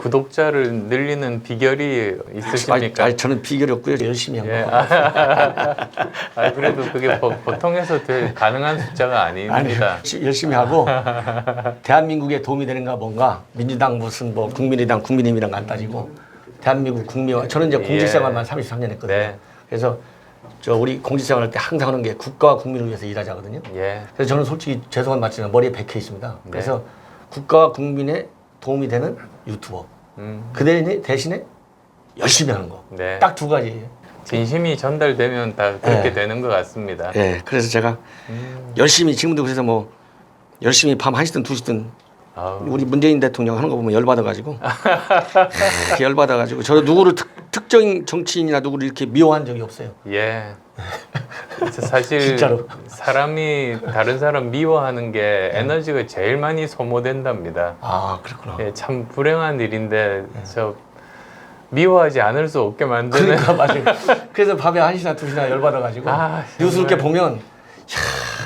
구독자를 늘리는 비결이 있으십니까? 저는 비결이 없고요. 열심히 한 거. 그래도 그게 보통에서 가능한 숫자가 아닙니다. 열심히 하고 대한민국에 도움이 되는가 뭔가 민주당 무슨 뭐 국민의당 국민의힘이랑 안 따지고 대한민국 국민과 저는 이제 공직생활만 33년 했거든요. 네. 그래서 우리 공직생활 할 때 항상 하는 게 국가와 국민을 위해서 일하자거든요. 예. 그래서 저는 솔직히 죄송한 말씀이지만 머리에 박혀 있습니다. 그래서 국가와 국민에 도움이 되는 유튜버. 그 대신에 열심히 하는 거. 네. 딱 두 가지예요. 진심이 전달되면 다 그렇게 되는 것 같습니다. 네, 그래서 제가 열심히 지금도 그래서 뭐 열심히 밤 1시든 2시든 우리 문재인 대통령 하는 거 보면 열받아가지고 열받아가지고 저 누구를 특정 정치인이나 누구를 이렇게 미워한 적이 없어요. 예. 사실 진짜로. 사람이 다른 사람 미워하는 게 에너지가 제일 많이 소모된답니다. 아, 그렇구나. 예, 참 불행한 일인데 저 미워하지 않을 수 없게 만드는. 그러니까 맞아요. 그래서 밤에 1시나 2시나 열받아가지고 뉴스 이렇게 보면 야,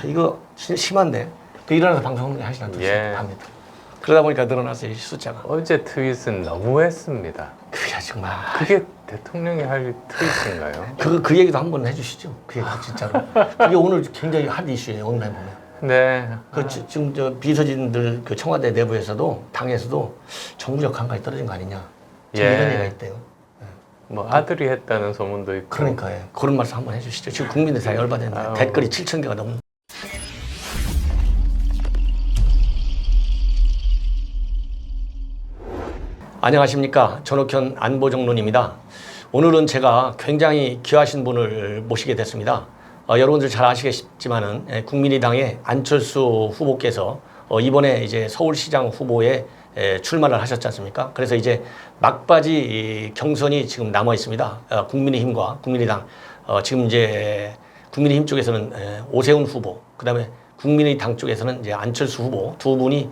이거 진짜 심한데. 그 일어나서 방송하는 게 1시나 2시 예. 밤에. 그러다 보니까 늘어났어요, 숫자가. 어제 트윗은 너무했습니다. 그게 정말. 그게 대통령이 할 트윗인가요? 그 얘기도 한번 해주시죠. 그 얘기 진짜로. 그게 오늘 굉장히 핫 이슈예요. 온라인 보면. 네. 지금 저 비서진들 그 청와대 내부에서도 당에서도 정부적 감각이 떨어진 거 아니냐. 지금 이런 얘기가 있대요. 뭐 아들이 했다는 소문도 있고. 그러니까 그런 말씀 한번 해주시죠. 지금 국민들 다 열받았는데 댓글이 7,000개가 넘는. 안녕하십니까. 전옥현 안보정론입니다. 오늘은 제가 굉장히 귀하신 분을 모시게 됐습니다. 여러분들 잘 아시겠지만은 국민의당의 안철수 후보께서 이번에 이제 서울시장 후보에 출마를 하셨지 않습니까? 그래서 이제 막바지 경선이 지금 남아 있습니다. 국민의힘과 국민의당. 지금 이제 국민의힘 쪽에서는 오세훈 후보, 그다음에 국민의당 쪽에서는 이제 안철수 후보 두 분이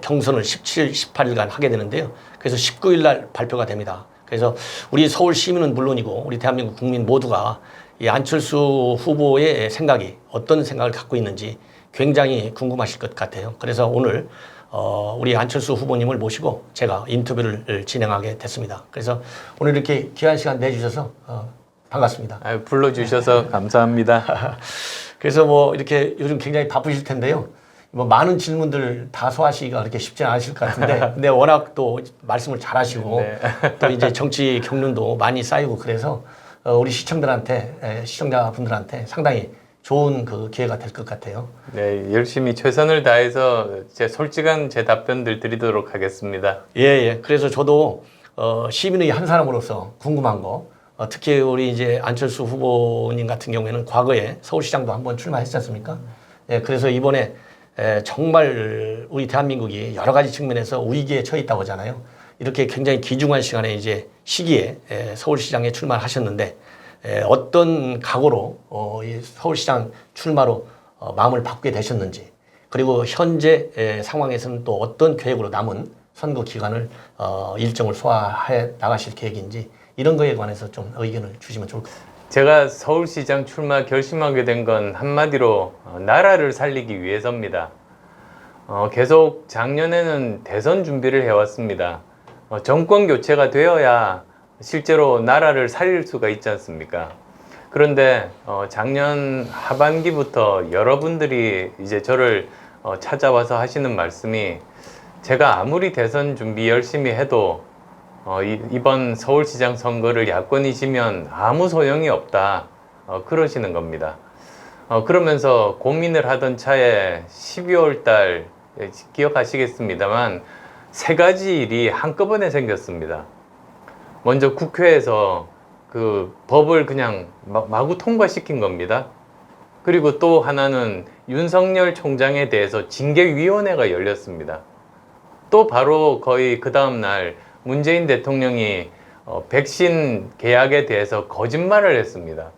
경선을 17, 18일간 하게 되는데요. 그래서 19일 날 발표가 됩니다. 그래서 우리 서울 시민은 물론이고 우리 대한민국 국민 모두가 이 안철수 후보의 생각이 어떤 생각을 갖고 있는지 굉장히 궁금하실 것 같아요. 그래서 오늘 우리 안철수 후보님을 모시고 제가 인터뷰를 진행하게 됐습니다. 그래서 오늘 이렇게 귀한 시간 내주셔서 반갑습니다. 불러주셔서 감사합니다. 그래서 뭐 이렇게 요즘 굉장히 바쁘실 텐데요. 뭐 많은 질문들 다 소화하시기가 그렇게 쉽지 않으실 것 같은데, 근데 워낙 또 말씀을 잘하시고 또 이제 정치 경륜도 많이 쌓이고 그래서 우리 시청자분들한테 상당히 좋은 그 기회가 될 것 같아요. 네, 열심히 최선을 다해서 솔직한 제 답변들 드리도록 하겠습니다. 예. 그래서 저도 시민의 한 사람으로서 궁금한 거, 특히 우리 이제 안철수 후보님 같은 경우에는 과거에 서울시장도 한번 출마했지 않습니까? 예, 그래서 이번에 정말 우리 대한민국이 여러 가지 측면에서 위기에 처해 있다고 하잖아요. 이렇게 굉장히 귀중한 시기에 서울시장에 출마를 하셨는데 어떤 각오로 이 서울시장 출마로 마음을 바꾸게 되셨는지, 그리고 현재 상황에서는 또 어떤 계획으로 남은 선거 기간을 일정을 소화해 나가실 계획인지 이런 거에 관해서 좀 의견을 주시면 좋을 것 같습니다. 제가 서울시장 출마 결심하게 된 건 한마디로 나라를 살리기 위해서입니다. 계속 작년에는 대선 준비를 해왔습니다. 정권 교체가 되어야 실제로 나라를 살릴 수가 있지 않습니까? 그런데 작년 하반기부터 여러분들이 이제 저를 찾아와서 하시는 말씀이 제가 아무리 대선 준비 열심히 해도 이번 서울시장 선거를 야권이 지면 아무 소용이 없다, 그러시는 겁니다. 그러면서 고민을 하던 차에 12월 달 기억하시겠습니다만 세 가지 일이 한꺼번에 생겼습니다. 먼저 국회에서 그 법을 그냥 마구 통과시킨 겁니다. 그리고 또 하나는 윤석열 총장에 대해서 징계위원회가 열렸습니다. 또 바로 거의 그 다음 날 문재인 대통령이 백신 계약에 대해서 거짓말을 했습니다.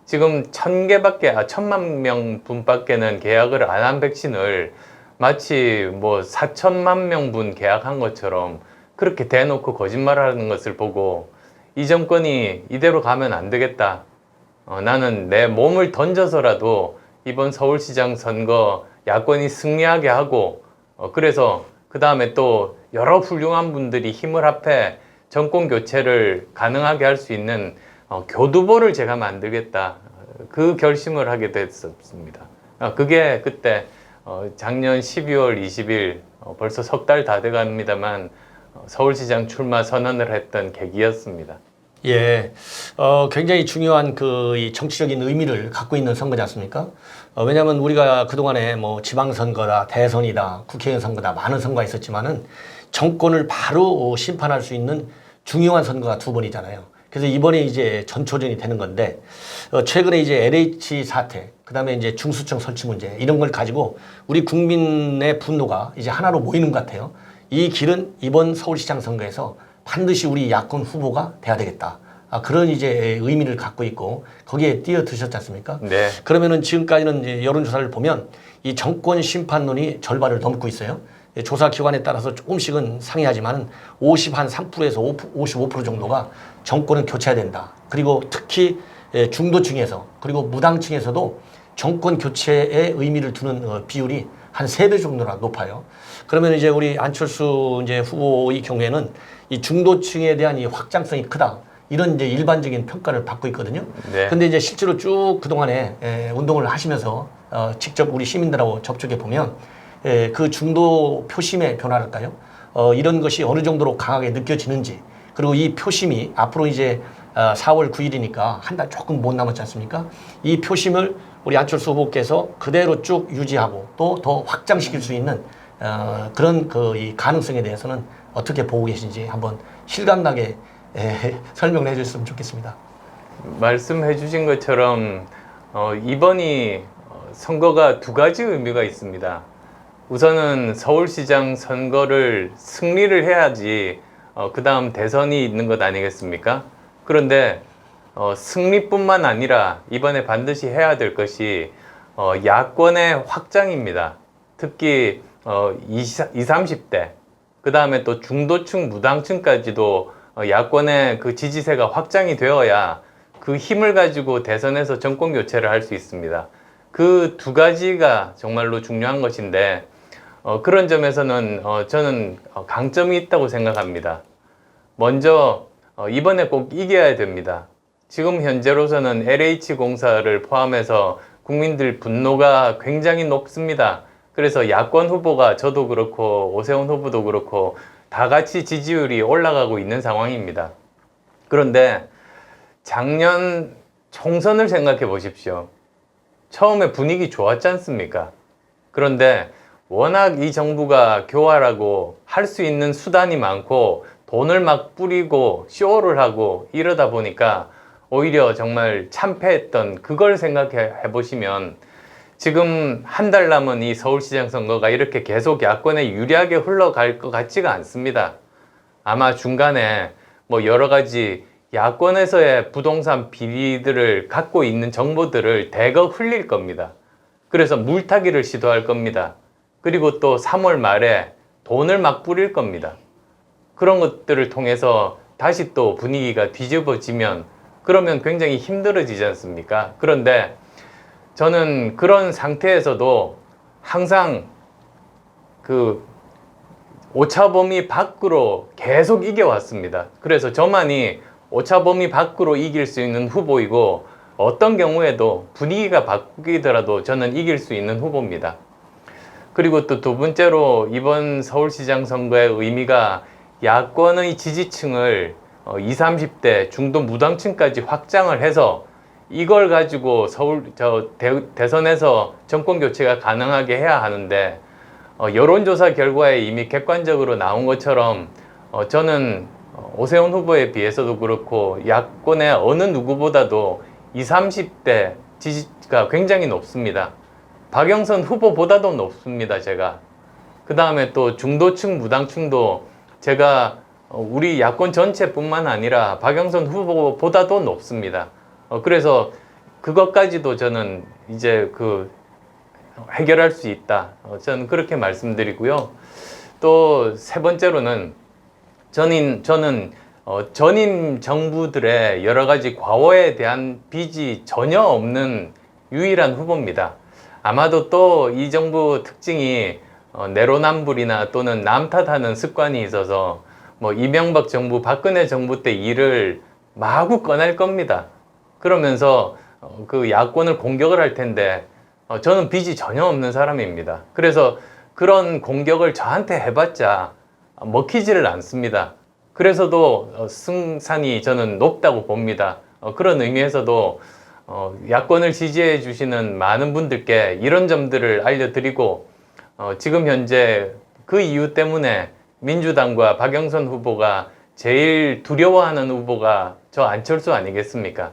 지금 1,000만 명분밖에는 계약을 안 한 백신을 마치 뭐 4천만 명분 계약한 것처럼 그렇게 대놓고 거짓말하는 것을 보고 이 정권이 이대로 가면 안 되겠다. 나는 내 몸을 던져서라도 이번 서울시장 선거 야권이 승리하게 하고 그래서 그 다음에 또 여러 훌륭한 분들이 힘을 합해 정권 교체를 가능하게 할 수 있는 교두보를 제가 만들겠다. 그 결심을 하게 됐었습니다. 그게 그때 작년 12월 20일 벌써 석 달 다 돼갑니다만 서울시장 출마 선언을 했던 계기였습니다. 예, 굉장히 중요한 이 정치적인 의미를 갖고 있는 선거지 않습니까? 왜냐하면 우리가 그동안에 뭐 지방선거다, 대선이다, 국회의원 선거다, 많은 선거가 있었지만은 정권을 바로 심판할 수 있는 중요한 선거가 두 번이잖아요. 그래서 이번에 이제 전초전이 되는 건데, 최근에 이제 LH 사태, 그 다음에 이제 중수청 설치 문제, 이런 걸 가지고 우리 국민의 분노가 이제 하나로 모이는 것 같아요. 이 길은 이번 서울시장 선거에서 반드시 우리 야권 후보가 돼야 되겠다. 그런 이제 의미를 갖고 있고 거기에 뛰어드셨지 않습니까? 네. 그러면은 지금까지는 이제 여론조사를 보면 이 정권 심판론이 절반을 넘고 있어요. 조사 기관에 따라서 조금씩은 상이하지만 3%에서 55% 정도가 정권은 교체해야 된다. 그리고 특히 중도층에서 그리고 무당층에서도 정권 교체의 의미를 두는 비율이 한 3배 정도나 높아요. 그러면 이제 우리 안철수 이제 후보의 경우에는 이 중도층에 대한 이 확장성이 크다. 이런 이제 일반적인 평가를 받고 있거든요. 네. 근데 이제 실제로 쭉 그동안에 운동을 하시면서 직접 우리 시민들하고 접촉해 보면 그 중도 표심의 변화랄까요? 이런 것이 어느 정도로 강하게 느껴지는지, 그리고 이 표심이 앞으로 이제 4월 9일이니까 한 달 조금 못 남았지 않습니까? 이 표심을 우리 안철수 후보께서 그대로 쭉 유지하고 또 더 확장시킬 수 있는 그런 이 가능성에 대해서는 어떻게 보고 계신지 한번 실감나게 설명을 해주셨으면 좋겠습니다. 말씀해 주신 것처럼 이번이 선거가 두 가지 의미가 있습니다. 우선은 서울시장 선거를 승리를 해야지 그 다음 대선이 있는 것 아니겠습니까? 그런데 승리뿐만 아니라 이번에 반드시 해야 될 것이 야권의 확장입니다. 특히 20, 30대, 그 다음에 또 중도층, 무당층까지도 야권의 그 지지세가 확장이 되어야 그 힘을 가지고 대선에서 정권 교체를 할 수 있습니다. 그 두 가지가 정말로 중요한 것인데 그런 점에서는 저는 강점이 있다고 생각합니다. 먼저 이번에 꼭 이겨야 됩니다. 지금 현재로서는 LH공사를 포함해서 국민들 분노가 굉장히 높습니다. 그래서 야권 후보가 저도 그렇고 오세훈 후보도 그렇고 다 같이 지지율이 올라가고 있는 상황입니다. 그런데 작년 총선을 생각해 보십시오. 처음에 분위기 좋았지 않습니까? 그런데 워낙 이 정부가 교활하고 할 수 있는 수단이 많고 돈을 막 뿌리고 쇼를 하고 이러다 보니까 오히려 정말 참패했던 그걸 생각해 보시면 지금 한 달 남은 이 서울시장 선거가 이렇게 계속 야권에 유리하게 흘러갈 것 같지가 않습니다. 아마 중간에 뭐 여러 가지 야권에서의 부동산 비리들을 갖고 있는 정보들을 대거 흘릴 겁니다. 그래서 물타기를 시도할 겁니다. 그리고 또 3월 말에 돈을 막 뿌릴 겁니다. 그런 것들을 통해서 다시 또 분위기가 뒤집어지면 그러면 굉장히 힘들어지지 않습니까? 그런데 저는 그런 상태에서도 항상 그 오차 범위 밖으로 계속 이겨왔습니다. 그래서 저만이 오차 범위 밖으로 이길 수 있는 후보이고 어떤 경우에도 분위기가 바뀌더라도 저는 이길 수 있는 후보입니다. 그리고 또 두 번째로 이번 서울시장 선거의 의미가 야권의 지지층을 20, 30대 중도 무당층까지 확장을 해서 이걸 가지고 대선에서 정권 교체가 가능하게 해야 하는데 여론조사 결과에 이미 객관적으로 나온 것처럼 저는 오세훈 후보에 비해서도 그렇고 야권의 어느 누구보다도 20, 30대 지지가 굉장히 높습니다. 박영선 후보보다도 높습니다, 제가. 그 다음에 또 중도층, 무당층도 제가 우리 야권 전체뿐만 아니라 박영선 후보보다도 높습니다. 그래서 그것까지도 저는 이제 해결할 수 있다. 저는 그렇게 말씀드리고요. 또 세 번째로는 저는 전임 정부들의 여러 가지 과오에 대한 빚이 전혀 없는 유일한 후보입니다. 아마도 또 이 정부 특징이 내로남불이나 또는 남 탓하는 습관이 있어서 뭐 이명박 정부, 박근혜 정부 때 일을 마구 꺼낼 겁니다. 그러면서 그 야권을 공격을 할 텐데 저는 빚이 전혀 없는 사람입니다. 그래서 그런 공격을 저한테 해봤자 먹히지를 않습니다. 그래서도 승산이 저는 높다고 봅니다. 그런 의미에서도 야권을 지지해 주시는 많은 분들께 이런 점들을 알려드리고 지금 현재 그 이유 때문에 민주당과 박영선 후보가 제일 두려워하는 후보가 저 안철수 아니겠습니까?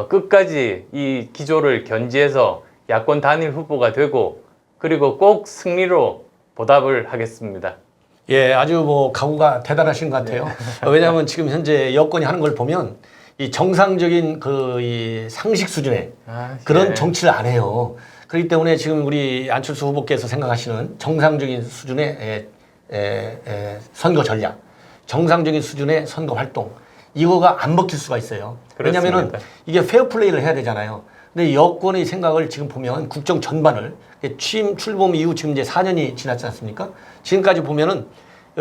끝까지 이 기조를 견지해서 야권 단일 후보가 되고 그리고 꼭 승리로 보답을 하겠습니다. 예, 아주 뭐 각오가 대단하신 것 같아요. 왜냐하면 지금 현재 여권이 하는 걸 보면 이 정상적인 이 상식 수준의 그런 예. 정치를 안 해요. 그렇기 때문에 지금 우리 안철수 후보께서 생각하시는 정상적인 수준의 선거 전략, 정상적인 수준의 선거 활동, 이거가 안 먹힐 수가 있어요. 왜냐하면은 이게 페어플레이를 해야 되잖아요. 근데 여권의 생각을 지금 보면 국정 전반을 취임 출범 이후 지금 이제 4년이 지났지 않습니까? 지금까지 보면은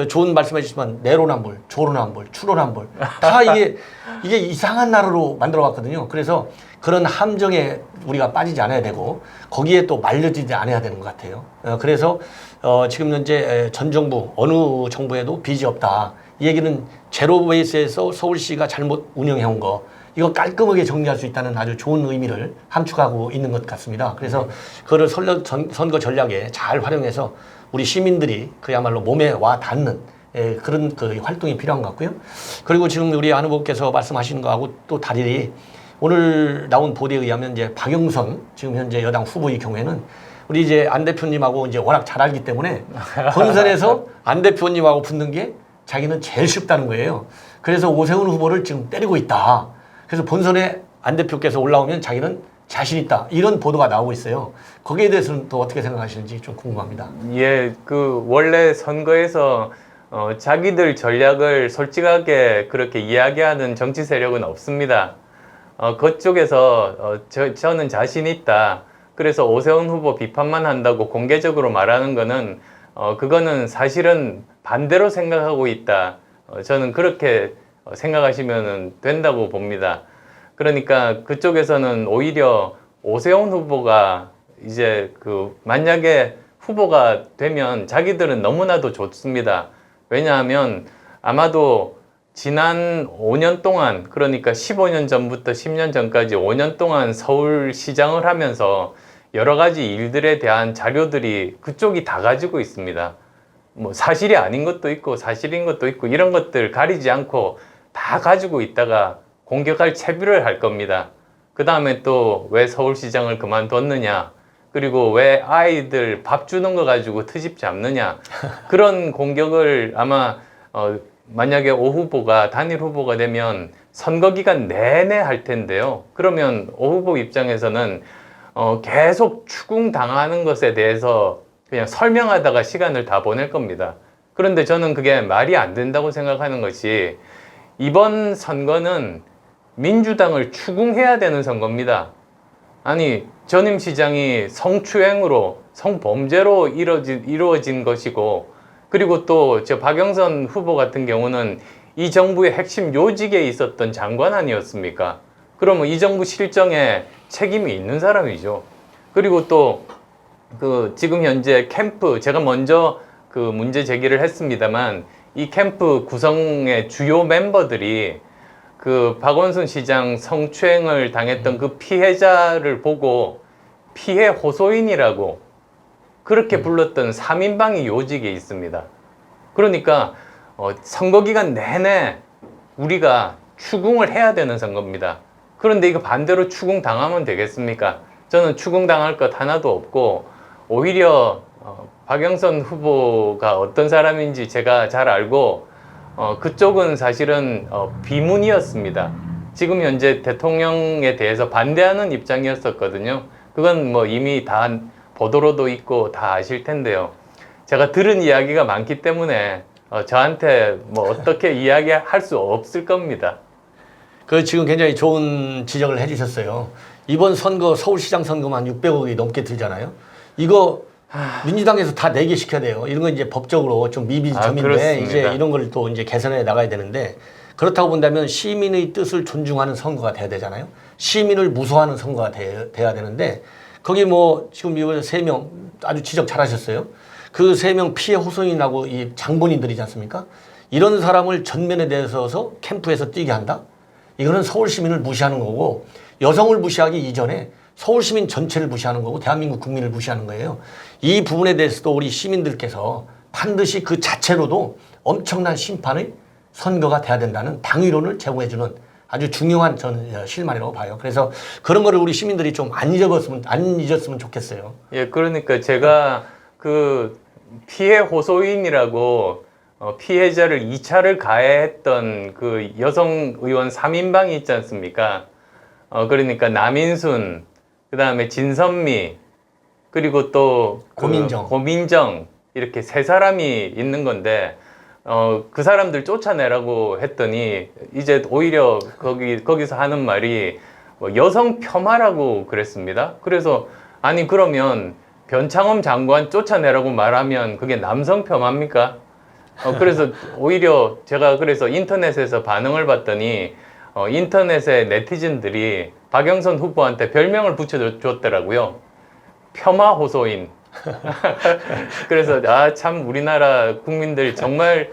좋은 말씀해 주시지만 내로남불, 조로남불, 추로남불 다 이게 이상한 나라로 만들어 왔거든요. 그래서 그런 함정에 우리가 빠지지 않아야 되고 거기에 또 말려지지 않아야 되는 것 같아요. 그래서 지금 현재 전 정부 어느 정부에도 빚이 없다. 이 얘기는 제로 베이스에서 서울시가 잘못 운영해 온 거 이거 깔끔하게 정리할 수 있다는 아주 좋은 의미를 함축하고 있는 것 같습니다. 그래서 그거를 선거 전략에 잘 활용해서 우리 시민들이 그야말로 몸에 와 닿는 그런 그 활동이 필요한 것 같고요. 그리고 지금 우리 안 후보께서 말씀하시는 거하고 또 달리 오늘 나온 보도에 의하면 이제 박영선 지금 현재 여당 후보의 경우에는 우리 이제 안 대표님하고 이제 워낙 잘 알기 때문에 본선에서 안 대표님하고 붙는 게 자기는 제일 쉽다는 거예요. 그래서 오세훈 후보를 지금 때리고 있다. 그래서 본선에 안 대표께서 올라오면 자기는 자신 있다. 이런 보도가 나오고 있어요. 거기에 대해서는 또 어떻게 생각하시는지 좀 궁금합니다. 예, 그 원래 선거에서 자기들 전략을 솔직하게 그렇게 이야기하는 정치 세력은 없습니다. 그쪽에서 저는 자신 있다. 그래서 오세훈 후보 비판만 한다고 공개적으로 말하는 거는 그거는 사실은 반대로 생각하고 있다. 저는 그렇게 생각하시면 된다고 봅니다. 그러니까 그쪽에서는 오히려 오세훈 후보가 이제 만약에 후보가 되면 자기들은 너무나도 좋습니다. 왜냐하면 아마도 지난 5년 동안, 그러니까 15년 전부터 10년 전까지 5년 동안 서울시장을 하면서 여러 가지 일들에 대한 자료들이 그쪽이 다 가지고 있습니다. 뭐 사실이 아닌 것도 있고 사실인 것도 있고 이런 것들 가리지 않고 다 가지고 있다가 공격할 채비를 할 겁니다. 그 다음에 또 왜 서울시장을 그만뒀느냐, 그리고 왜 아이들 밥 주는 거 가지고 트집 잡느냐, 그런 공격을 아마 만약에 오 후보가 단일 후보가 되면 선거 기간 내내 할 텐데요. 그러면 오 후보 입장에서는 계속 추궁당하는 것에 대해서 그냥 설명하다가 시간을 다 보낼 겁니다. 그런데 저는 그게 말이 안 된다고 생각하는 것이, 이번 선거는 민주당을 추궁해야 되는 선거입니다. 아니, 전임 시장이 성추행으로, 성범죄로 이루어진 것이고, 그리고 또 저 박영선 후보 같은 경우는 이 정부의 핵심 요직에 있었던 장관 아니었습니까? 그러면 이 정부 실정에 책임이 있는 사람이죠. 그리고 또 지금 현재 캠프, 제가 먼저 문제 제기를 했습니다만, 이 캠프 구성의 주요 멤버들이 박원순 시장 성추행을 당했던 그 피해자를 보고 피해 호소인이라고 그렇게 불렀던 3인방이 요직에 있습니다. 그러니까 선거 기간 내내 우리가 추궁을 해야 되는 선거입니다. 그런데 이거 반대로 추궁 당하면 되겠습니까? 저는 추궁 당할 것 하나도 없고, 오히려 박영선 후보가 어떤 사람인지 제가 잘 알고, 그쪽은 사실은 비문이었습니다. 지금 현재 대통령에 대해서 반대하는 입장이었었거든요. 그건 뭐 이미 다 보도로도 있고 다 아실 텐데요. 제가 들은 이야기가 많기 때문에 저한테 뭐 어떻게 이야기할 수 없을 겁니다. 지금 굉장히 좋은 지적을 해주셨어요. 이번 선거 서울시장 선거만 600억이 넘게 들잖아요. 이거 민주당에서 다 내게 시켜야 돼요. 이런 건 이제 법적으로 좀 미비점인데 그렇습니다. 이제 이런 걸 또 이제 개선해 나가야 되는데 그렇다고 본다면 시민의 뜻을 존중하는 선거가 돼야 되잖아요. 시민을 무소하는 선거가 돼야 되는데 거기 뭐 지금 이거 3명 아주 지적 잘하셨어요. 그 3명 피해 호소인하고 이 장본인들이지 않습니까? 이런 사람을 전면에 내서서 캠프에서 뛰게 한다? 이거는 서울 시민을 무시하는 거고 여성을 무시하기 이전에 서울 시민 전체를 무시하는 거고 대한민국 국민을 무시하는 거예요. 이 부분에 대해서도 우리 시민들께서 반드시 그 자체로도 엄청난 심판의 선거가 돼야 된다는 당위론을 제공해주는 아주 중요한 저는 실마리라고 봐요. 그래서 그런 거를 우리 시민들이 좀 안 잊었으면 좋겠어요. 예, 그러니까 제가 그 피해 호소인이라고 피해자를 2차를 가해했던 그 여성 의원 3인방이 있지 않습니까? 그러니까 남인순, 그 다음에 진선미, 그리고 또 고민정 이렇게 3사람이 있는 건데 그 사람들 쫓아내라고 했더니 이제 오히려 거기서 하는 말이 뭐 여성 폄하라고 그랬습니다. 그래서 아니 그러면 변창흠 장관 쫓아내라고 말하면 그게 남성 폄하입니까? 그래서 오히려 제가 그래서 인터넷에서 반응을 봤더니 인터넷의 네티즌들이 박영선 후보한테 별명을 붙여줬더라고요. 폄하 호소인. 그래서 참 우리나라 국민들 정말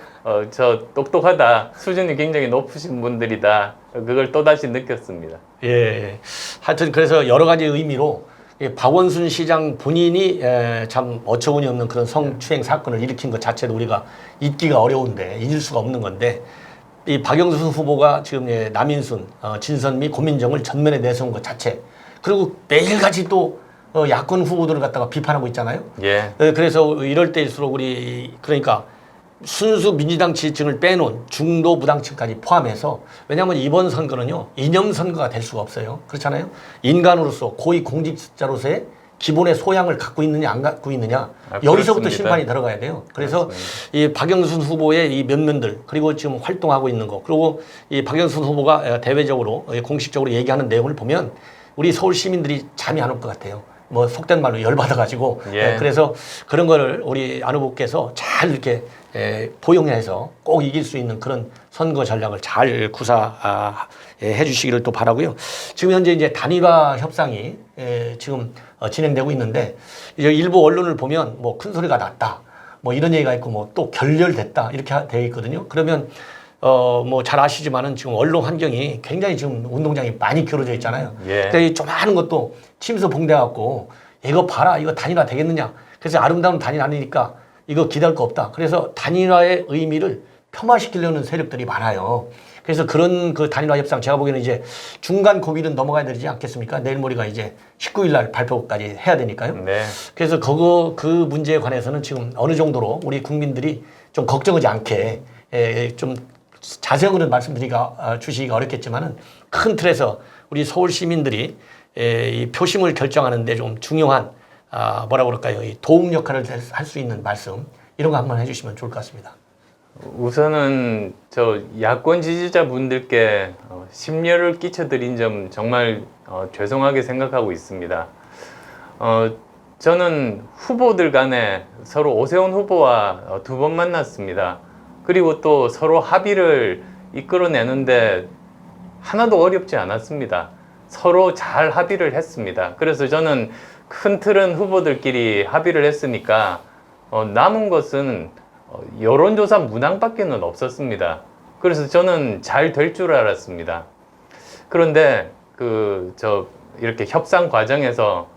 저 똑똑하다, 수준이 굉장히 높으신 분들이다, 그걸 또다시 느꼈습니다. 예, 하여튼 그래서 여러 가지 의미로 박원순 시장 본인이 참 어처구니 없는 그런 성추행 사건을 일으킨 것 자체도 우리가 잊기가 어려운데 잊을 수가 없는 건데 이 박영순 후보가 지금 남인순, 진선미, 고민정을 전면에 내세운 것 자체 그리고 매일같이 또 야권 후보들을 갖다가 비판하고 있잖아요. 예. 그래서 이럴 때일수록 우리 그러니까 순수 민주당 지지층을 빼놓은 중도 무당층까지 포함해서 왜냐하면 이번 선거는요 이념 선거가 될 수가 없어요. 그렇잖아요. 인간으로서 고위 공직자로서의 기본의 소양을 갖고 있느냐 안 갖고 있느냐 여기서부터 심판이 들어가야 돼요. 그래서 이 박영순 후보의 이 면면들 그리고 지금 활동하고 있는 거 그리고 이 박영순 후보가 대외적으로 공식적으로 얘기하는 내용을 보면 우리 서울 시민들이 잠이 안 올 것 같아요. 뭐 속된 말로 열받아가지고 그래서 그런 거를 우리 안 후보께서 잘 이렇게 포용해서 꼭 이길 수 있는 그런 선거 전략을 잘 구사해 주시기를 또 바라고요. 지금 현재 이제 단일화 협상이 지금 진행되고 있는데 이제 일부 언론을 보면 뭐 큰 소리가 났다, 뭐 이런 얘기가 있고 뭐 또 결렬됐다 이렇게 되어 있거든요. 그러면 뭐 잘 아시지만은 지금 언론 환경이 굉장히 지금 운동장이 많이 기울어져 있잖아요. 근데 이 조그마한 것도 침수 봉돼갖고 이거 봐라 이거 단일화 되겠느냐. 그래서 아름다운 단일화 아니니까 이거 기대할 거 없다. 그래서 단일화의 의미를 폄하시키려는 세력들이 많아요. 그래서 그런 그 단일화 협상 제가 보기에는 이제 중간 고비는 넘어가야 되지 않겠습니까? 내일 모레가 이제 19일 날 발표까지 해야 되니까요. 네. 그래서 그 문제에 관해서는 지금 어느 정도로 우리 국민들이 좀 걱정하지 않게 좀 자세하게는 말씀드리기가 주시기가 어렵겠지만은 큰 틀에서 우리 서울 시민들이 이 표심을 결정하는데 좀 중요한 뭐라 그럴까요? 이 도움 역할을 할 수 있는 말씀 이런 거 한번 해주시면 좋을 것 같습니다. 우선은 저 야권 지지자분들께 심려를 끼쳐드린 점 정말 죄송하게 생각하고 있습니다. 저는 후보들 간에 서로 오세훈 후보와 2번 만났습니다. 그리고 또 서로 합의를 이끌어내는데 하나도 어렵지 않았습니다. 서로 잘 합의를 했습니다. 그래서 저는 큰 틀은 후보들끼리 합의를 했으니까 남은 것은 여론조사 문항밖에는 없었습니다. 그래서 저는 잘 될 줄 알았습니다. 그런데 이렇게 협상 과정에서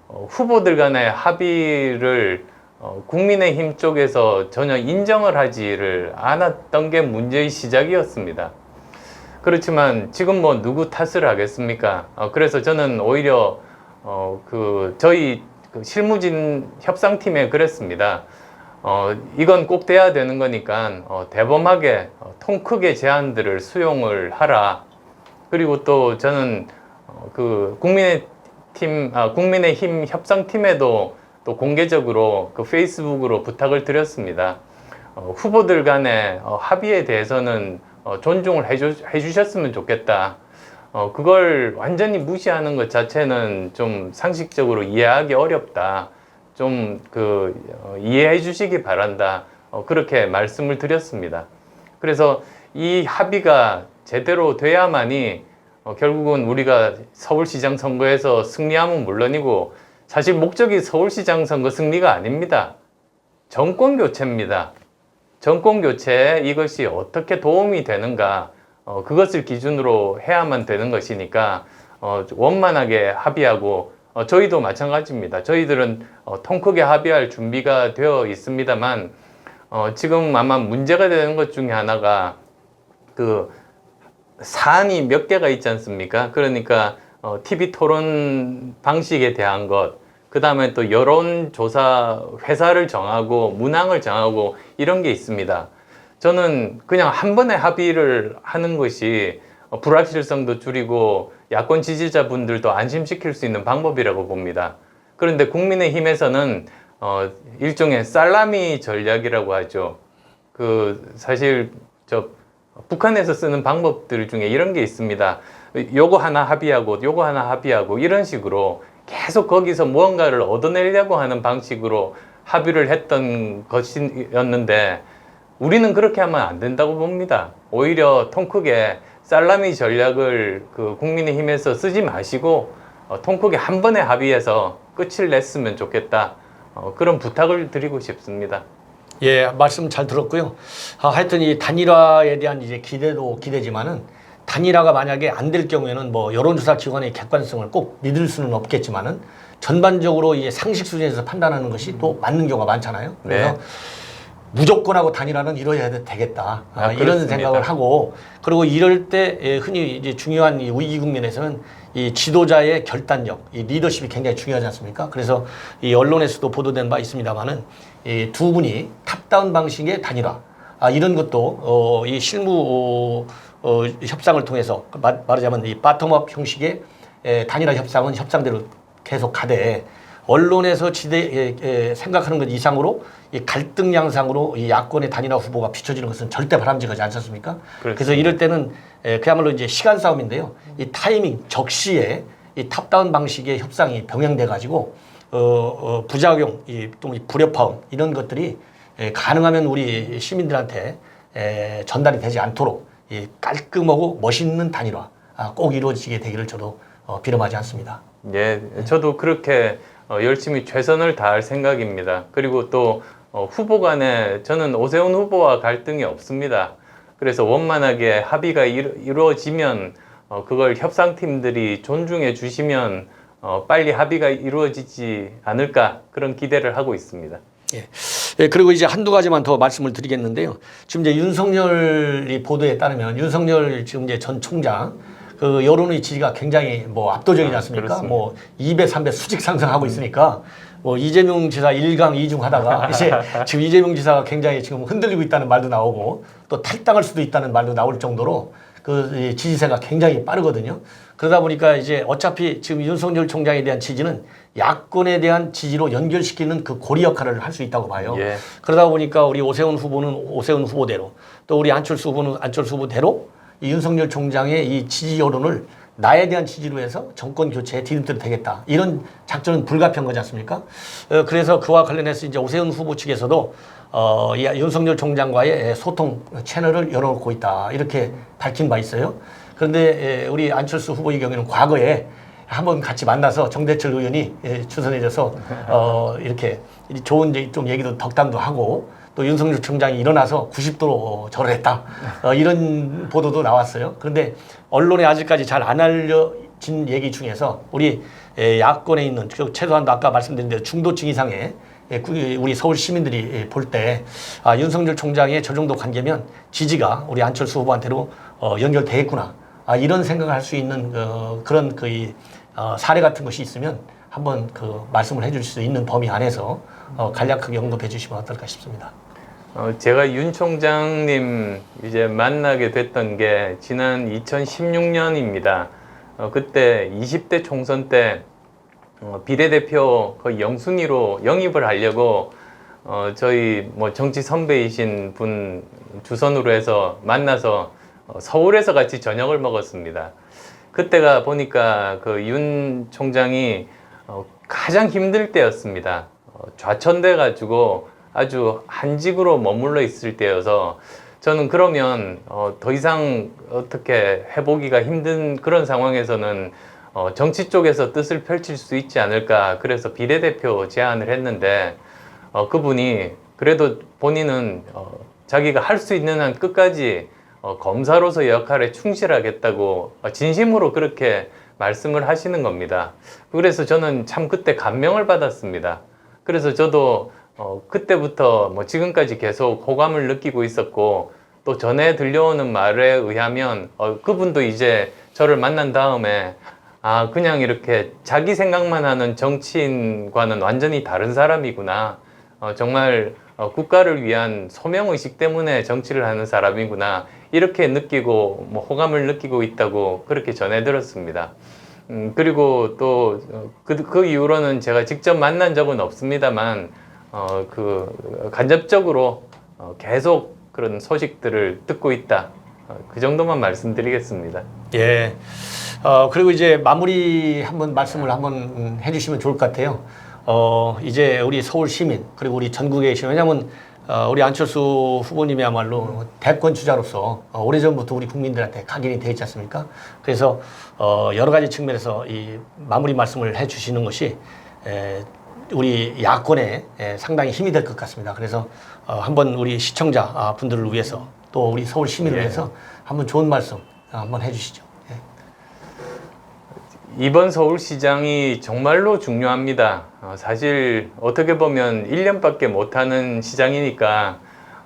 후보들 간의 합의를 국민의힘 쪽에서 전혀 인정을 하지를 않았던 게 문제의 시작이었습니다. 그렇지만 지금 뭐 누구 탓을 하겠습니까? 그래서 저는 오히려 저희 실무진 협상팀에 그랬습니다. 이건 꼭 돼야 되는 거니까 대범하게 통 크게 제안들을 수용을 하라. 그리고 또 저는 국민의힘 협상팀에도 또 공개적으로 페이스북으로 부탁을 드렸습니다. 후보들 간의 합의에 대해서는 존중을 해주셨으면 좋겠다. 그걸 완전히 무시하는 것 자체는 좀 상식적으로 이해하기 어렵다. 좀 이해해 주시기 바란다. 그렇게 말씀을 드렸습니다. 그래서 이 합의가 제대로 돼야만이 결국은 우리가 서울시장 선거에서 승리하면 물론이고 사실 목적이 서울시장 선거 승리가 아닙니다. 정권 교체입니다. 정권 교체에 이것이 어떻게 도움이 되는가 그것을 기준으로 해야만 되는 것이니까 원만하게 합의하고 저희도 마찬가지입니다. 저희들은 통 크게 합의할 준비가 되어 있습니다만 지금 아마 문제가 되는 것 중에 하나가 그 사안이 몇 개가 있지 않습니까? 그러니까 TV 토론 방식에 대한 것, 그 다음에 또 여론조사 회사를 정하고 문항을 정하고 이런 게 있습니다. 저는 그냥 한 번에 합의를 하는 것이 불확실성도 줄이고 야권 지지자분들도 안심시킬 수 있는 방법이라고 봅니다. 그런데 국민의힘에서는 일종의 살라미 전략이라고 하죠. 사실 북한에서 쓰는 방법들 중에 이런 게 있습니다. 요거 하나 합의하고 요거 하나 합의하고 이런 식으로 계속 거기서 무언가를 얻어내려고 하는 방식으로 합의를 했던 것이었는데 우리는 그렇게 하면 안 된다고 봅니다. 오히려 통 크게 살라미 전략을 국민의힘에서 쓰지 마시고 통 크게 한 번에 합의해서 끝을 냈으면 좋겠다. 그런 부탁을 드리고 싶습니다. 예, 말씀 잘 들었고요. 하여튼 이 단일화에 대한 이제 기대도 기대지만은 단일화가 만약에 안 될 경우에는 뭐 여론조사 기관의 객관성을 꼭 믿을 수는 없겠지만은 전반적으로 이제 상식 수준에서 판단하는 것이 또 맞는 경우가 많잖아요. 그래서 네. 무조건하고 단일화는 이뤄야 되겠다. 이런 그렇습니다. 생각을 하고 그리고 이럴 때 흔히 이제 중요한 이 위기 국면에서는 이 지도자의 결단력, 이 리더십이 굉장히 중요하지 않습니까? 그래서 이 언론에서도 보도된 바 있습니다만은 이 두 분이 탑다운 방식의 단일화 이런 것도 이 실무 협상을 통해서 말하자면 이 바텀업 형식의 단일화 협상은 협상대로 계속 가되 언론에서 생각하는 것 이상으로 이 갈등 양상으로 이 야권의 단일화 후보가 비춰지는 것은 절대 바람직하지 않습니까? 그래서 이럴 때는 그야말로 이제 시간 싸움인데요. 이 타이밍 적시에 이 탑다운 방식의 협상이 병행돼 가지고 부작용, 또 불협화음 이런 것들이 가능하면 우리 시민들한테 전달이 되지 않도록 이 깔끔하고 멋있는 단일화 꼭 이루어지게 되기를 저도 비람하지 않습니다. 예, 저도 그렇게 열심히 최선을 다할 생각입니다. 그리고 또 후보 간에 저는 오세훈 후보와 갈등이 없습니다. 그래서 원만하게 합의가 이루어지면 그걸 협상팀들이 존중해 주시면 빨리 합의가 이루어지지 않을까 그런 기대를 하고 있습니다. 예, 그리고 이제 한두 가지만 더 말씀을 드리겠는데요. 지금 이제 윤석열 보도에 따르면 윤석열 지금 이제 전 총장 그 여론의 지지가 굉장히 뭐 압도적이지 않습니까? 뭐 2배, 3배 수직 상승하고 있으니까 뭐 이재명 지사 1강 2중 하다가 이제 지금 이재명 지사가 굉장히 지금 흔들리고 있다는 말도 나오고 또 탈당할 수도 있다는 말도 나올 정도로 그 지지세가 굉장히 빠르거든요. 그러다 보니까 이제 어차피 지금 윤석열 총장에 대한 지지는 야권에 대한 지지로 연결시키는 그 고리 역할을 할 수 있다고 봐요. 예. 그러다 보니까 우리 오세훈 후보는 오세훈 후보대로 또 우리 안철수 후보는 안철수 후보대로 이 윤석열 총장의 이 지지 여론을 나에 대한 지지로 해서 정권 교체에 디딤돌이 되겠다. 이런 작전은 불가피한 거지 않습니까? 그래서 그와 관련해서 이제 오세훈 후보 측에서도 이 윤석열 총장과의 소통 채널을 열어놓고 있다. 이렇게 밝힌 바 있어요. 그런데 우리 안철수 후보의 경우에는 과거에 한번 같이 만나서 정대철 의원이 추선해져서 이렇게 좋은 좀 얘기도 덕담도 하고 또 윤석열 총장이 일어나서 90도로 절을 했다. 이런 보도도 나왔어요. 그런데 언론에 아직까지 잘 안 알려진 얘기 중에서 우리 야권에 있는 최소한도 아까 말씀드린 대로 중도층 이상의 우리 서울 시민들이 볼 때 윤석열 총장의 저 정도 관계면 지지가 우리 안철수 후보한테로 연결되겠구나. 이런 생각을 할 수 있는 그런 사례 같은 것이 있으면 한번 말씀을 해줄 수 있는 범위 안에서 간략하게 언급해 주시면 어떨까 싶습니다. 제가 윤 총장님 이제 만나게 됐던 게 지난 2016년입니다. 그때 20대 총선 때 비례대표 거의 영순위로 영입을 하려고 저희 뭐 정치 선배이신 분 주선으로 해서 만나서 서울에서 같이 저녁을 먹었습니다. 그때가 보니까 그 윤 총장이 가장 힘들 때였습니다. 좌천돼 가지고 아주 한직으로 머물러 있을 때여서 저는 그러면 더 이상 어떻게 해보기가 힘든 그런 상황에서는 정치 쪽에서 뜻을 펼칠 수 있지 않을까, 그래서 비례대표 제안을 했는데 그분이 그래도 본인은 자기가 할 수 있는 한 끝까지 검사로서 역할에 충실하겠다고 진심으로 그렇게 말씀을 하시는 겁니다. 그래서 저는 참 그때 감명을 받았습니다. 그래서 저도 그때부터 뭐 지금까지 계속 호감을 느끼고 있었고, 또 전에 들려오는 말에 의하면 그분도 이제 저를 만난 다음에 그냥 이렇게 자기 생각만 하는 정치인과는 완전히 다른 사람이구나, 정말 국가를 위한 소명의식 때문에 정치를 하는 사람이구나, 이렇게 느끼고 뭐 호감을 느끼고 있다고 그렇게 전해 들었습니다. 그리고 또 그 이후로는 제가 직접 만난 적은 없습니다만 간접적으로 계속 그런 소식들을 듣고 있다, 그 정도만 말씀드리겠습니다. 예. 그리고 이제 마무리 한번 말씀을 한번 해주시면 좋을 것 같아요. 이제 우리 서울 시민 그리고 우리 전국의 시민, 왜냐하면 우리 안철수 후보님이야말로 대권 주자로서 오래전부터 우리 국민들한테 각인이 되어 있지 않습니까? 그래서 여러 가지 측면에서 이 마무리 말씀을 해주시는 것이 우리 야권에 상당히 힘이 될 것 같습니다. 그래서 한번 우리 시청자 분들을 위해서 또 우리 서울 시민을 위해서 한번 좋은 말씀 한번 해주시죠. 이번 서울시장이 정말로 중요합니다. 사실 어떻게 보면 1년밖에 못하는 시장이니까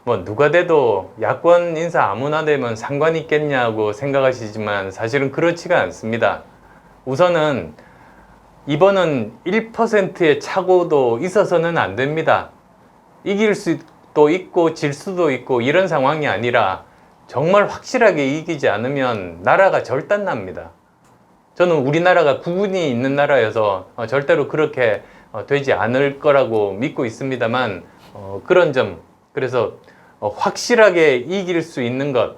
뭐 누가 돼도 야권 인사 아무나 되면 상관이 있겠냐고 생각하시지만 사실은 그렇지가 않습니다. 우선은 이번은 1%의 착오도 있어서는 안 됩니다. 이길 수도 있고 질 수도 있고 이런 상황이 아니라 정말 확실하게 이기지 않으면 나라가 절단납니다. 저는 우리나라가 국운이 있는 나라여서 절대로 그렇게 되지 않을 거라고 믿고 있습니다만 그런 점, 그래서 확실하게 이길 수 있는 것,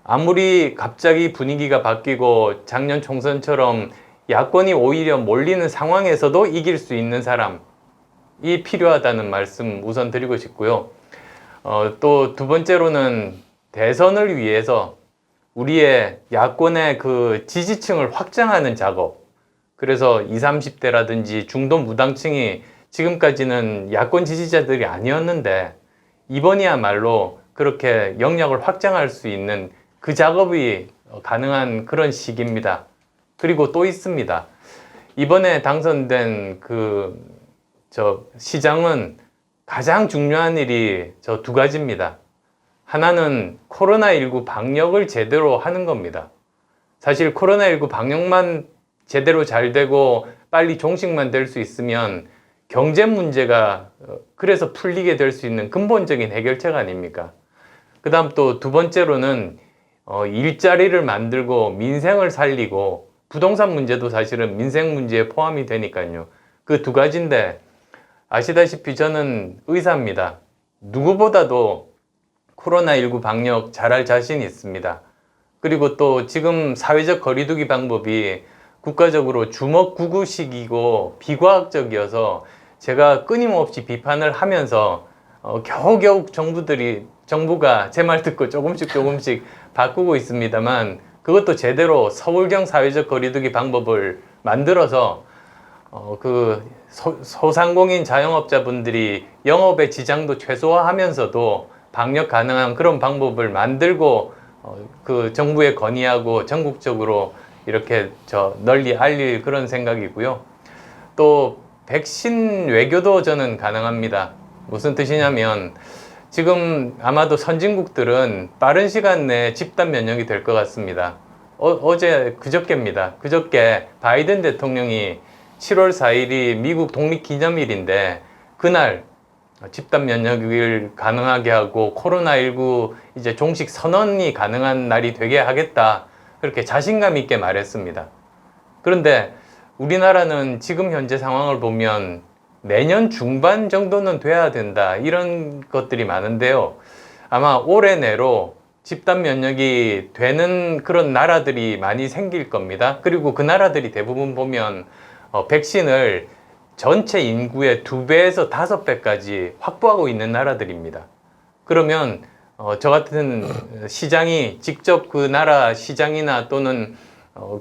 아무리 갑자기 분위기가 바뀌고 작년 총선처럼 야권이 오히려 몰리는 상황에서도 이길 수 있는 사람이 필요하다는 말씀 우선 드리고 싶고요. 또 두 번째로는 대선을 위해서 우리의 야권의 그 지지층을 확장하는 작업, 그래서 20, 30대라든지 중도 무당층이 지금까지는 야권 지지자들이 아니었는데 이번이야말로 그렇게 영역을 확장할 수 있는 그 작업이 가능한 그런 시기입니다. 그리고 또 있습니다. 이번에 당선된 시장은 가장 중요한 일이 저 두 가지입니다. 하나는 코로나19 방역을 제대로 하는 겁니다. 사실 코로나19 방역만 제대로 잘 되고 빨리 종식만 될 수 있으면 경제 문제가 그래서 풀리게 될 수 있는 근본적인 해결책 아닙니까? 그 다음 또 두 번째로는 일자리를 만들고 민생을 살리고, 부동산 문제도 사실은 민생 문제에 포함이 되니까요. 그 두 가지인데 아시다시피 저는 의사입니다. 누구보다도 코로나19 방역 잘할 자신이 있습니다. 그리고 또 지금 사회적 거리두기 방법이 국가적으로 주먹구구식이고 비과학적이어서 제가 끊임없이 비판을 하면서 겨우겨우 정부가 제 말 듣고 조금씩 바꾸고 있습니다만, 그것도 제대로 서울경 사회적 거리두기 방법을 만들어서 소상공인 자영업자분들이 영업의 지장도 최소화하면서도 방역 가능한 그런 방법을 만들고 그 정부에 건의하고 전국적으로 이렇게 널리 알릴 그런 생각이고요. 또 백신 외교도 저는 가능합니다. 무슨 뜻이냐면 지금 아마도 선진국들은 빠른 시간 내에 집단 면역이 될 것 같습니다. 그저께입니다. 그저께 바이든 대통령이 7월 4일이 미국 독립기념일인데 그날 집단 면역을 가능하게 하고 코로나19 이제 종식 선언이 가능한 날이 되게 하겠다, 그렇게 자신감 있게 말했습니다. 그런데 우리나라는 지금 현재 상황을 보면 내년 중반 정도는 돼야 된다, 이런 것들이 많은데요. 아마 올해 내로 집단 면역이 되는 그런 나라들이 많이 생길 겁니다. 그리고 그 나라들이 대부분 보면 백신을 전체 인구의 2배에서 5배까지 확보하고 있는 나라들입니다. 그러면 저 같은 시장이 직접 그 나라 시장이나 또는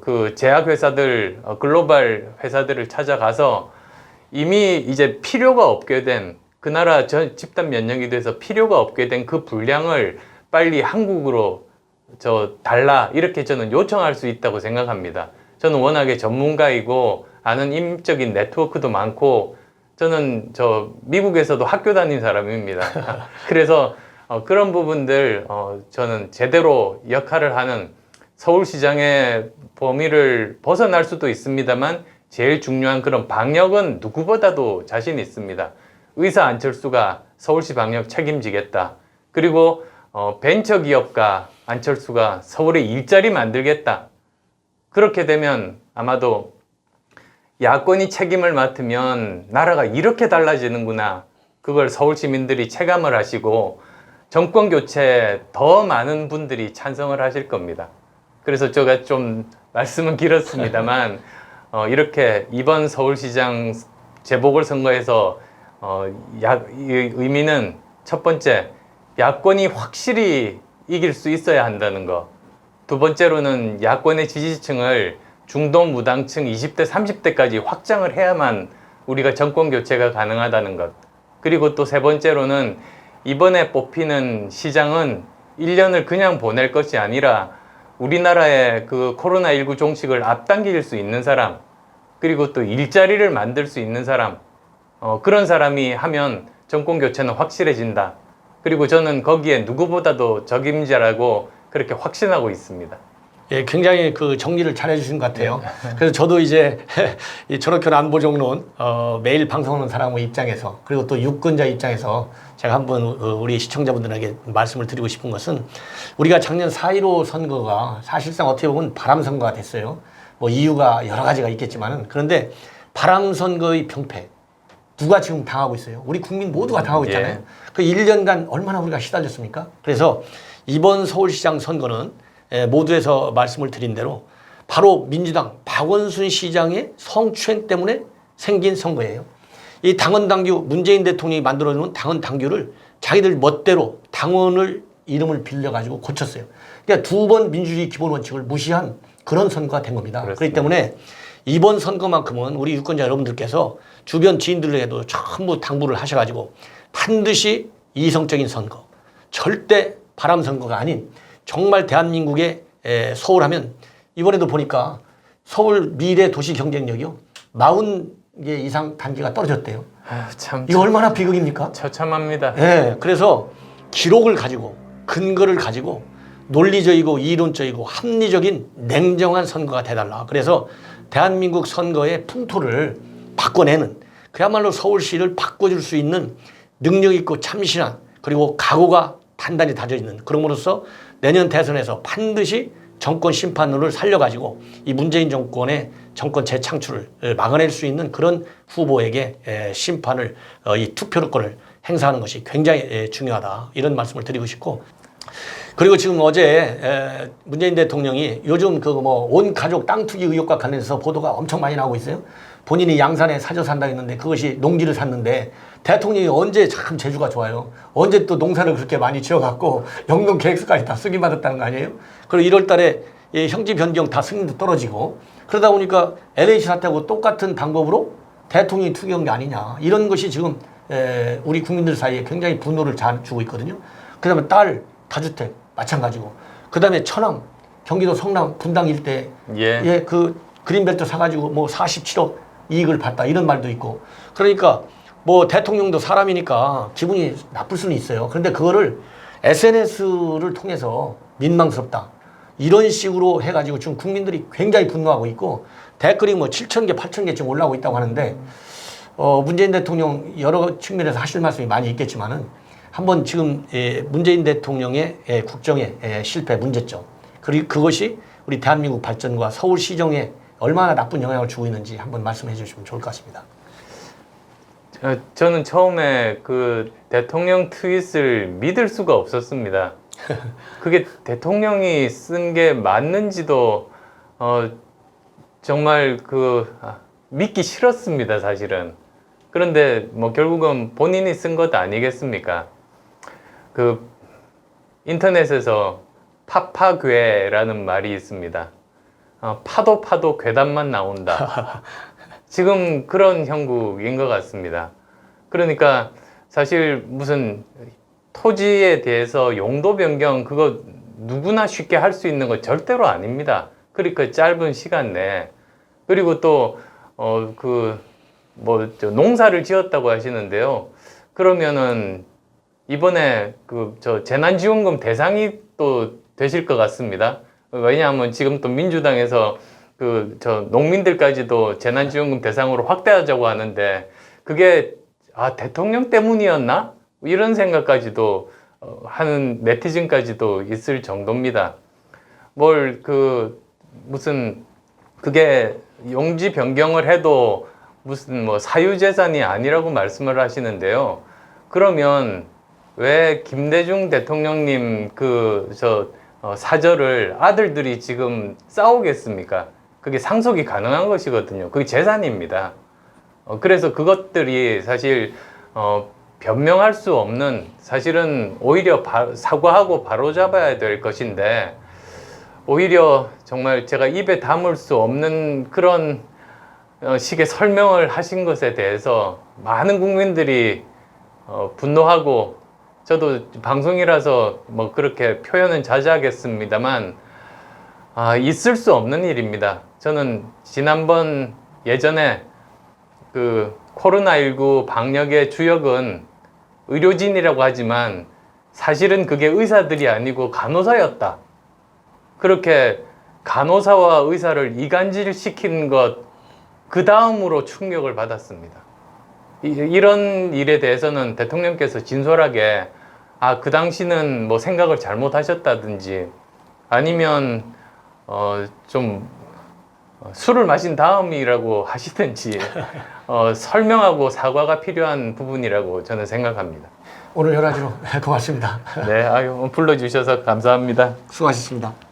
그 제약회사들, 글로벌 회사들을 찾아가서 이미 이제 필요가 없게 된 그 나라 집단 면역이 돼서 필요가 없게 된 그 분량을 빨리 한국으로 달라 이렇게 저는 요청할 수 있다고 생각합니다. 저는 워낙에 전문가이고 아는 인적인 네트워크도 많고 저는 미국에서도 학교 다닌 사람입니다. 그래서 그런 부분들 저는 제대로 역할을 하는 서울시장의 범위를 벗어날 수도 있습니다만 제일 중요한 그런 방역은 누구보다도 자신 있습니다. 의사 안철수가 서울시 방역 책임지겠다. 그리고 벤처기업가 안철수가 서울에 일자리 만들겠다. 그렇게 되면 아마도 야권이 책임을 맡으면 나라가 이렇게 달라지는구나. 그걸 서울 시민들이 체감을 하시고 정권 교체에 더 많은 분들이 찬성을 하실 겁니다. 그래서 제가 좀 말씀은 길었습니다만 이렇게 이번 서울시장 재보궐선거에서 의미는 첫 번째, 야권이 확실히 이길 수 있어야 한다는 거. 두 번째로는 야권의 지지층을 중도 무당층 20대, 30대까지 확장을 해야만 우리가 정권 교체가 가능하다는 것. 그리고 또 세 번째로는 이번에 뽑히는 시장은 1년을 그냥 보낼 것이 아니라 우리나라의 그 코로나19 종식을 앞당길 수 있는 사람, 그리고 또 일자리를 만들 수 있는 사람, 그런 사람이 하면 정권 교체는 확실해진다. 그리고 저는 거기에 누구보다도 적임자라고 그렇게 확신하고 있습니다. 예, 굉장히 그 정리를 잘 해주신 것 같아요. 그래서 저도 이제 이 저렇게 안보정론 매일 방송하는 사람의 입장에서 그리고 또 유권자 입장에서 제가 한번 우리 시청자분들에게 말씀을 드리고 싶은 것은 우리가 작년 4.15 선거가 사실상 어떻게 보면 바람 선거가 됐어요. 뭐 이유가 여러 가지가 있겠지만은 그런데 바람 선거의 병폐 누가 지금 당하고 있어요? 우리 국민 모두가 당하고 있잖아요. 예. 그 1년간 얼마나 우리가 시달렸습니까? 그래서 이번 서울시장 선거는 모두에서 말씀을 드린 대로 바로 민주당 박원순 시장의 성추행 때문에 생긴 선거예요. 이 당원 당규 문재인 대통령이 만들어놓은 당원 당규를 자기들 멋대로 당원을 이름을 빌려가지고 고쳤어요. 그러니까 2번 민주주의 기본 원칙을 무시한 그런 선거가 된 겁니다. 그렇습니다. 그렇기 때문에 이번 선거만큼은 우리 유권자 여러분들께서 주변 지인들에게도 전부 당부를 하셔가지고 반드시 이성적인 선거, 절대 바람 선거가 아닌 정말 대한민국의 서울하면 이번에도 보니까 서울 미래 도시 경쟁력이요 40개 이상 단계가 떨어졌대요. 참 이거 얼마나 비극입니까? 처참합니다. 네, 그래서 기록을 가지고 근거를 가지고 논리적이고 이론적이고 합리적인 냉정한 선거가 돼달라. 그래서 대한민국 선거의 풍토를 바꿔내는 그야말로 서울시를 바꿔줄 수 있는 능력 있고 참신한 그리고 각오가 단단히 다져 있는 그럼으로써 내년 대선에서 반드시 정권 심판론을 살려가지고 이 문재인 정권의 정권 재창출을 막아낼 수 있는 그런 후보에게 심판을 이 투표권을 행사하는 것이 굉장히 중요하다 이런 말씀을 드리고 싶고 그리고 지금 어제 문재인 대통령이 요즘 그 뭐 온 가족 땅 투기 의혹과 관련해서 보도가 엄청 많이 나오고 있어요. 본인이 양산에 사저 산다 했는데 그것이 농지를 샀는데 대통령이 언제 참 재주가 좋아요. 언제 또 농사를 그렇게 많이 지어갖고 영농 계획서까지 다 승인받았다는 거 아니에요? 그리고 1월 달에 형지 변경 다 승인도 떨어지고 그러다 보니까 LH 사태하고 똑같은 방법으로 대통령이 투기한 게 아니냐. 이런 것이 지금 우리 국민들 사이에 굉장히 분노를 주고 있거든요. 그 다음에 딸 다주택 마찬가지고 그 다음에 천안 경기도 성남 분당 일대 그 그린벨트 사가지고 뭐 47억 이익을 봤다 이런 말도 있고 그러니까 뭐 대통령도 사람이니까 기분이 나쁠 수는 있어요. 그런데 그거를 SNS를 통해서 민망스럽다 이런 식으로 해가지고 지금 국민들이 굉장히 분노하고 있고 댓글이 뭐 7,000개 8,000개 지금 올라오고 있다고 하는데 문재인 대통령 여러 측면에서 하실 말씀이 많이 있겠지만은 한번 지금 문재인 대통령의 국정의 실패 문제점 그리고 그것이 우리 대한민국 발전과 서울시정에 얼마나 나쁜 영향을 주고 있는지 한번 말씀해 주시면 좋을 것 같습니다. 저는 처음에 그 대통령 트윗을 믿을 수가 없었습니다. 그게 대통령이 쓴 게 맞는지도 정말 믿기 싫었습니다, 사실은. 그런데 뭐 결국은 본인이 쓴 것 아니겠습니까? 그 인터넷에서 파파괴라는 말이 있습니다. 파도 파도 괴담만 나온다. 지금 그런 형국인 것 같습니다. 그러니까 사실 무슨 토지에 대해서 용도 변경 그거 누구나 쉽게 할 수 있는 거 절대로 아닙니다. 그러니까 짧은 시간 내에. 그리고 또 농사를 지었다고 하시는데요. 그러면은 이번에 재난지원금 대상이 또 되실 것 같습니다. 왜냐하면 지금 또 민주당에서 농민들까지도 재난지원금 대상으로 확대하자고 하는데 그게 대통령 때문이었나? 이런 생각까지도 하는 네티즌까지도 있을 정도입니다. 무슨 그게 용지 변경을 해도 무슨 사유재산이 아니라고 말씀을 하시는데요. 그러면 왜 김대중 대통령님 사절을 아들들이 지금 싸우겠습니까? 그게 상속이 가능한 것이거든요. 그게 재산입니다. 그래서 그것들이 사실 변명할 수 없는, 사실은 오히려 사과하고 바로잡아야 될 것인데 오히려 정말 제가 입에 담을 수 없는 그런 식의 설명을 하신 것에 대해서 많은 국민들이 분노하고, 저도 방송이라서 그렇게 표현은 자제하겠습니다만 있을 수 없는 일입니다. 저는 지난번 예전에 코로나19 방역의 주역은 의료진이라고 하지만 사실은 그게 의사들이 아니고 간호사였다. 그렇게 간호사와 의사를 이간질시킨 것, 그 다음으로 충격을 받았습니다. 이런 일에 대해서는 대통령께서 진솔하게 그 당시는 생각을 잘못하셨다든지 아니면 좀 술을 마신 다음이라고 하시든지 설명하고 사과가 필요한 부분이라고 저는 생각합니다. 오늘 여러 가지로 고맙습니다. 네, 불러주셔서 감사합니다. 수고하셨습니다.